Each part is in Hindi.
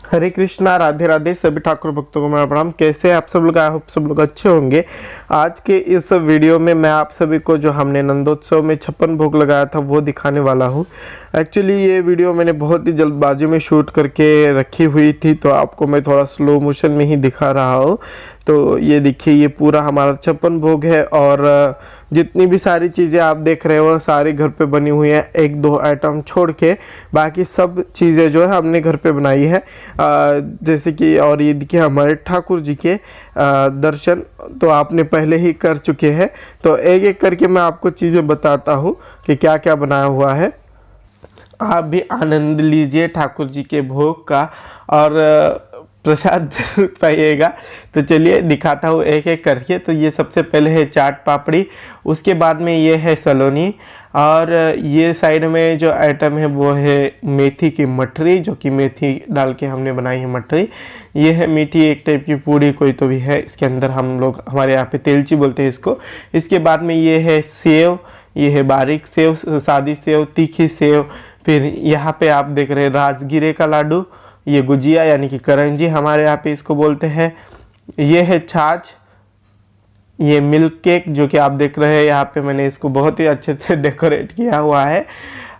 हरे कृष्णा, राधे राधे। सभी ठाकुर भक्तों को मेरा प्रणाम। कैसे आप सब लोग? आई होप सब लोग अच्छे होंगे। आज के इस वीडियो में मैं आप सभी को जो हमने नंदोत्सव में 56 भोग लगाया था वो दिखाने वाला हूँ। एक्चुअली ये वीडियो मैंने बहुत ही जल्दबाजी में शूट करके रखी हुई थी, तो आपको मैं थोड़ा स्लो मोशन में ही दिखा रहा हूँ। तो ये देखिए, ये पूरा हमारा 56 भोग है और जितनी भी सारी चीज़ें आप देख रहे हो सारी घर पे बनी हुई हैं, एक दो आइटम छोड़ के बाकी सब चीज़ें जो है हमने घर पे बनाई है। जैसे कि और ये देखिए हमारे ठाकुर जी के दर्शन तो आपने पहले ही कर चुके हैं। तो एक एक करके मैं आपको चीज़ें बताता हूँ कि क्या क्या बनाया हुआ है। आप भी आनंद लीजिए ठाकुर जी के भोग का और प्रसाद जरूर पाइएगा। तो चलिए दिखाता हूँ एक एक करके। तो ये सबसे पहले है चाट पापड़ी, उसके बाद में ये है सलोनी, और ये साइड में जो आइटम है वो है मेथी की मठरी, जो कि मेथी डाल के हमने बनाई है मठरी। ये है मीठी एक टाइप की पूड़ी कोई तो भी है, इसके अंदर हम लोग हमारे यहाँ पे तेलची बोलते हैं इसको। इसके बाद में ये है सेव, ये है बारीक सेव, सादी सेव, तीखी सेव। फिर यहाँ पे आप देख रहे हैं राजगिरे का लाडू, ये गुजिया यानी कि करंजी हमारे यहाँ पे इसको बोलते हैं। ये है छाछ, ये मिल्क केक जो कि आप देख रहे हैं यहाँ पे मैंने इसको बहुत ही अच्छे से डेकोरेट किया हुआ है।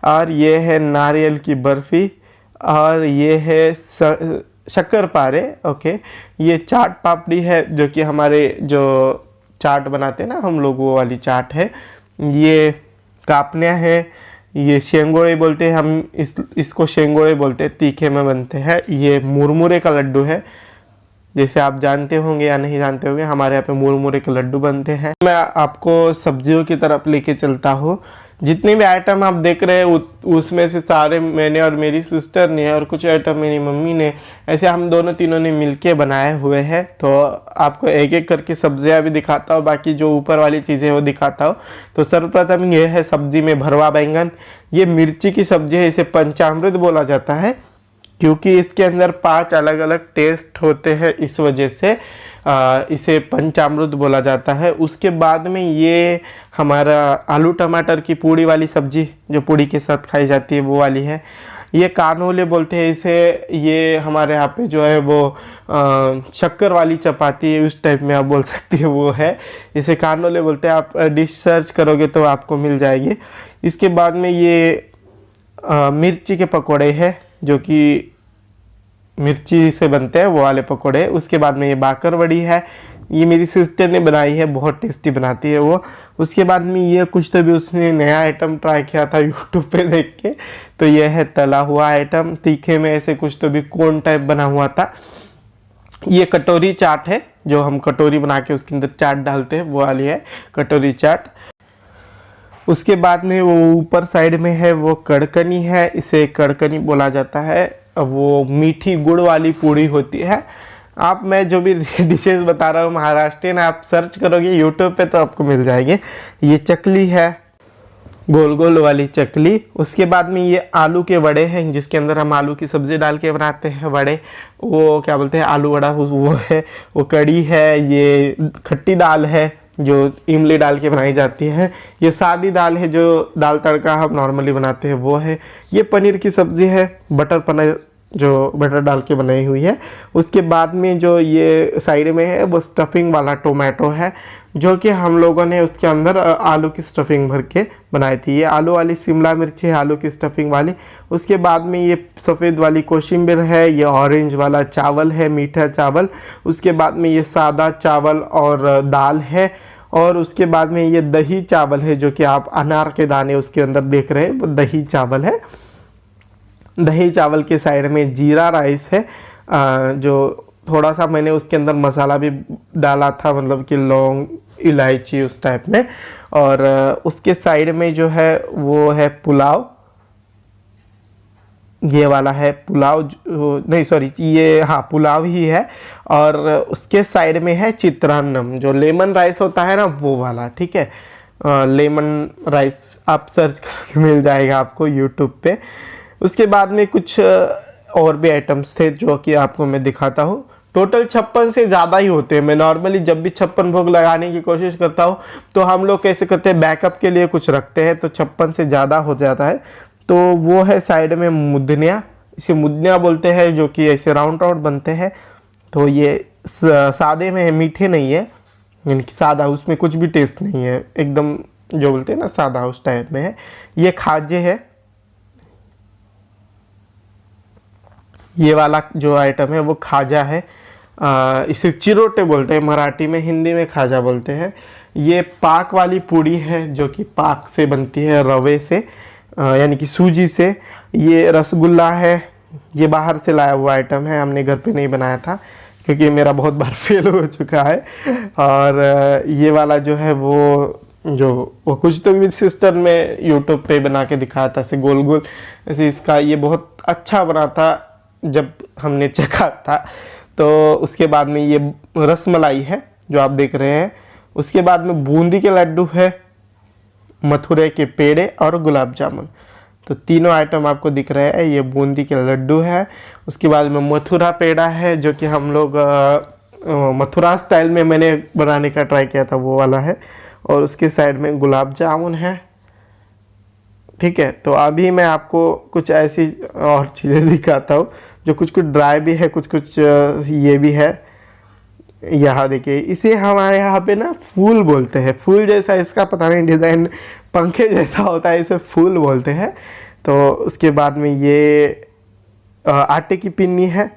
और ये है नारियल की बर्फ़ी, और ये है शक्करपारे। ओके, ये चाट पापड़ी है जो कि हमारे जो चाट बनाते हैं ना हम लोग, वो वाली चाट है। ये कापनिया है, ये शेंगोड़े बोलते हैं हम, इसको शेंगोड़े बोलते हैं, तीखे में बनते हैं। ये मुरमुरे का लड्डू है, जैसे आप जानते होंगे या नहीं जानते होंगे, हमारे यहाँ पे मुरमुरे के लड्डू बनते हैं। मैं आपको सब्जियों की तरफ लेके चलता हूँ। जितने भी आइटम आप देख रहे हैं उसमें से सारे मैंने और मेरी सिस्टर ने, और कुछ आइटम मेरी मम्मी ने, ऐसे हम दोनों तीनों ने मिलके बनाए हुए हैं। तो आपको एक एक करके सब्जियां भी दिखाता हूँ, बाकी जो ऊपर वाली चीज़ें वो दिखाता हूँ। तो सर्वप्रथम ये है सब्जी में भरवा बैंगन। ये मिर्ची की सब्जी है, इसे पंचामृत बोला जाता है क्योंकि इसके अंदर 5 अलग अलग टेस्ट होते हैं, इस वजह से इसे पंचामृत बोला जाता है। उसके बाद में ये हमारा आलू टमाटर की पूड़ी वाली सब्जी, जो पूड़ी के साथ खाई जाती है, वो वाली है। ये कानोले बोलते हैं इसे। ये हमारे यहाँ पे जो है वो शक्कर वाली चपाती है, उस टाइप में आप बोल सकते हैं, वो है। इसे कानोले बोलते हैं। आप डिश सर्च करोगे तो आपको मिल जाएगी। इसके बाद में ये मिर्ची के पकौड़े हैं, जो कि मिर्ची से बनते हैं, वो वाले पकौड़े। उसके बाद में ये बाकरवड़ी है, ये मेरी सिस्टर ने बनाई है, बहुत टेस्टी बनाती है वो। उसके बाद में ये कुछ तो भी उसने नया आइटम ट्राई किया था यूट्यूब पे देख के, तो ये है तला हुआ आइटम। तीखे में ऐसे कुछ तो भी कोन टाइप बना हुआ था। ये कटोरी चाट है, जो हम कटोरी बना के उसके अंदर चाट डालते हैं, वो वाली है कटोरी चाट। उसके बाद में वो ऊपर साइड में है वो कड़कनी है, इसे कड़कनी बोला जाता है। वो मीठी गुड़ वाली पूड़ी होती है। आप मैं जो भी डिशेस बता रहा हूँ महाराष्ट्रियन, आप सर्च करोगे यूट्यूब पे तो आपको मिल जाएंगे। ये चकली है, गोल गोल वाली चकली। उसके बाद में ये आलू के वड़े हैं, जिसके अंदर हम आलू की सब्ज़ी डाल के बनाते हैं वड़े, वो क्या बोलते हैं, आलू वड़ा, वो है। वो कड़ी है, ये खट्टी दाल है जो इमली डाल के बनाई जाती है। ये सादी दाल है, जो दाल तड़का हम नॉर्मली बनाते हैं, वो है। ये पनीर की सब्ज़ी है, बटर पनीर जो बटर डाल के बनाई हुई है। उसके बाद में जो ये साइड में है वो स्टफिंग वाला टोमेटो है, जो कि हम लोगों ने उसके अंदर आलू की स्टफिंग भर के बनाई थी। ये आलू वाली शिमला मिर्च है, आलू की स्टफिंग वाली। उसके बाद में ये सफ़ेद वाली कोशिम्बीर है, ये ऑरेंज वाला चावल है, मीठा चावल। उसके बाद में ये सादा चावल और दाल है। और उसके बाद में ये दही चावल है, जो कि आप अनार के दाने उसके अंदर देख रहे हैं, वो दही चावल है। दही चावल के साइड में जीरा राइस है, जो थोड़ा सा मैंने उसके अंदर मसाला भी डाला था, मतलब कि लौंग, इलायची, उस टाइप में। और उसके साइड में जो है वो है पुलाव, ये वाला है पुलाव, नहीं सॉरी, ये हाँ पुलाव ही है। और उसके साइड में है चित्रान्नम, जो लेमन राइस होता है ना, वो वाला, ठीक है। लेमन राइस आप सर्च करके मिल जाएगा आपको यूट्यूब पे। उसके बाद में कुछ और भी आइटम्स थे जो कि आपको मैं दिखाता हूँ। टोटल 56 से ज़्यादा ही होते हैं। मैं नॉर्मली जब भी 56 भोग लगाने की कोशिश करता हूँ तो हम लोग कैसे करते हैं, बैकअप के लिए कुछ रखते हैं, तो 56 से ज़्यादा हो जाता है। तो वो है साइड में मुदनिया, इसे मुदनिया बोलते हैं, जो कि ऐसे राउंड राउंड बनते हैं। तो ये सादे में है, मीठे नहीं है, यानी कि सादा, उसमें कुछ भी टेस्ट नहीं है, एकदम जो बोलते हैं ना सादा, उस टाइप में है। ये खाजे है, ये वाला जो आइटम है वो खाजा है। इसे चिरोटे बोलते हैं मराठी में, हिंदी में खाजा बोलते हैं। ये पाक वाली पूड़ी है, जो कि पाक से बनती है, रवे से, यानी कि सूजी से। ये रसगुल्ला है, ये बाहर से लाया हुआ आइटम है, हमने घर पे नहीं बनाया था क्योंकि मेरा बहुत बार फेल हो चुका है। और ये वाला जो है वो कुछ तो भी सिस्टर में यूट्यूब पे बना के दिखाया था, ऐसे गोल गोल ऐसे। इसका ये बहुत अच्छा बना था जब हमने चखा था। तो उसके बाद में ये रसमलाई है जो आप देख रहे हैं। उसके बाद में बूंदी के लड्डू है, मथुरे के पेड़े और गुलाब जामुन। तो तीनों आइटम आपको दिख रहे हैं। ये बूंदी के लड्डू है, उसके बाद में मथुरा पेड़ा है, जो कि हम लोग मथुरा स्टाइल में मैंने बनाने का ट्राई किया था, वो वाला है। और उसके साइड में गुलाब जामुन है। ठीक है, तो अभी मैं आपको कुछ ऐसी और चीज़ें दिखाता हूँ जो कुछ कुछ ड्राई भी है, कुछ कुछ ये भी है। यहाँ देखिए, इसे हमारे यहाँ पे ना फूल बोलते हैं, फूल जैसा इसका पता नहीं डिज़ाइन, पंखे जैसा होता है, इसे फूल बोलते हैं। तो उसके बाद में ये आटे की पिन्नी है,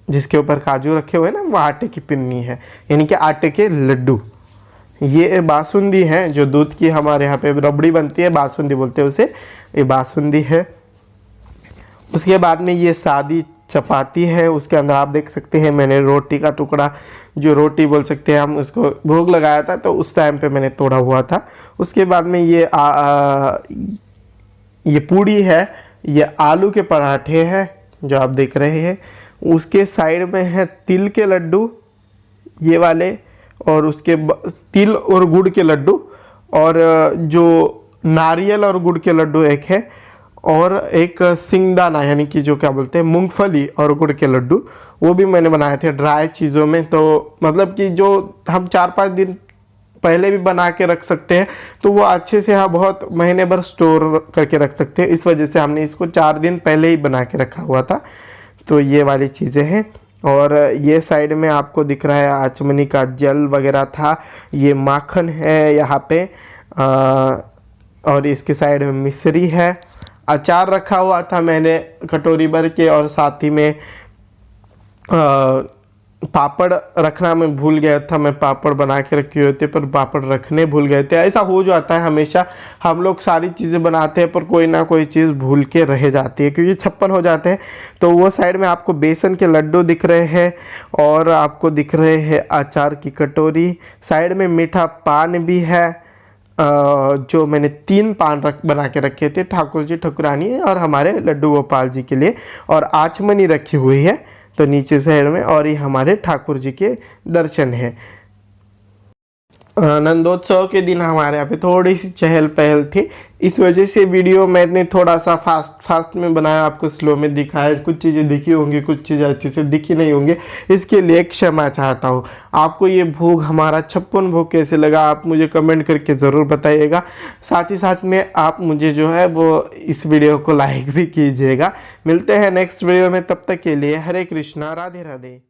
जिसके ऊपर काजू रखे हुए हैं ना, वो आटे की पिन्नी है, यानी कि आटे के लड्डू। ये बासुंदी है, जो दूध की हमारे यहाँ पे रबड़ी बनती है, बासुंदी बोलते हैं उसे, ये बासुंदी है। उसके बाद में ये सादी चपाती है, उसके अंदर आप देख सकते हैं मैंने रोटी का टुकड़ा, जो रोटी बोल सकते हैं हम, उसको भोग लगाया था, तो उस टाइम पे मैंने तोड़ा हुआ था। उसके बाद में ये पूड़ी है, ये आलू के पराठे हैं जो आप देख रहे हैं। उसके साइड में है तिल के लड्डू, ये वाले, और उसके तिल और गुड़ के लड्डू, और जो नारियल और गुड़ के लड्डू एक है, और एक सिंगदाना यानी कि जो क्या बोलते हैं मूंगफली और गुड़ के लड्डू, वो भी मैंने बनाए थे ड्राई चीज़ों में। तो मतलब कि जो हम 4-5 दिन पहले भी बना के रख सकते हैं, तो वो अच्छे से हम बहुत महीने भर स्टोर करके रख सकते हैं। इस वजह से हमने इसको 4 दिन पहले ही बना के रखा हुआ था। तो ये वाली चीज़ें हैं। और ये साइड में आपको दिख रहा है आचमनी का जल वगैरह था, ये माखन है यहाँ पे, और इसके साइड में मिश्री है। अचार रखा हुआ था मैंने कटोरी भर के, और साथ ही में पापड़ रखना मैं भूल गया था। मैं पापड़ बना के रखे हुए थे पर पापड़ रखने भूल गए थे। ऐसा हो जाता है हमेशा, हम लोग सारी चीज़ें बनाते हैं पर कोई ना कोई चीज़ भूल के रह जाती है, क्योंकि 56 हो जाते हैं। तो वो साइड में आपको बेसन के लड्डू दिख रहे हैं, और आपको दिख रहे हैं अचार की कटोरी। साइड में मीठा पान भी है, जो मैंने 3 पान बना के रखे थे, ठाकुर जी ठाकुरानी और हमारे लड्डू गोपाल जी के लिए। और आचमनी रखी हुई है तो नीचे साइड में, और ये हमारे ठाकुर जी के दर्शन है। नंदोत्सव के दिन हमारे यहाँ पे थोड़ी सी चहल पहल थी, इस वजह से वीडियो मैंने थोड़ा सा फास्ट में बनाया, आपको स्लो में दिखाया। कुछ चीज़ें दिखी होंगी, कुछ चीज़ें अच्छे से दिखी नहीं होंगी, इसके लिए क्षमा चाहता हूँ। आपको ये भोग हमारा 56 भोग कैसे लगा आप मुझे कमेंट करके ज़रूर बताइएगा। साथ ही साथ में आप मुझे जो है वो इस वीडियो को लाइक भी कीजिएगा। मिलते हैं नेक्स्ट वीडियो में, तब तक के लिए हरे कृष्णा, राधे राधे।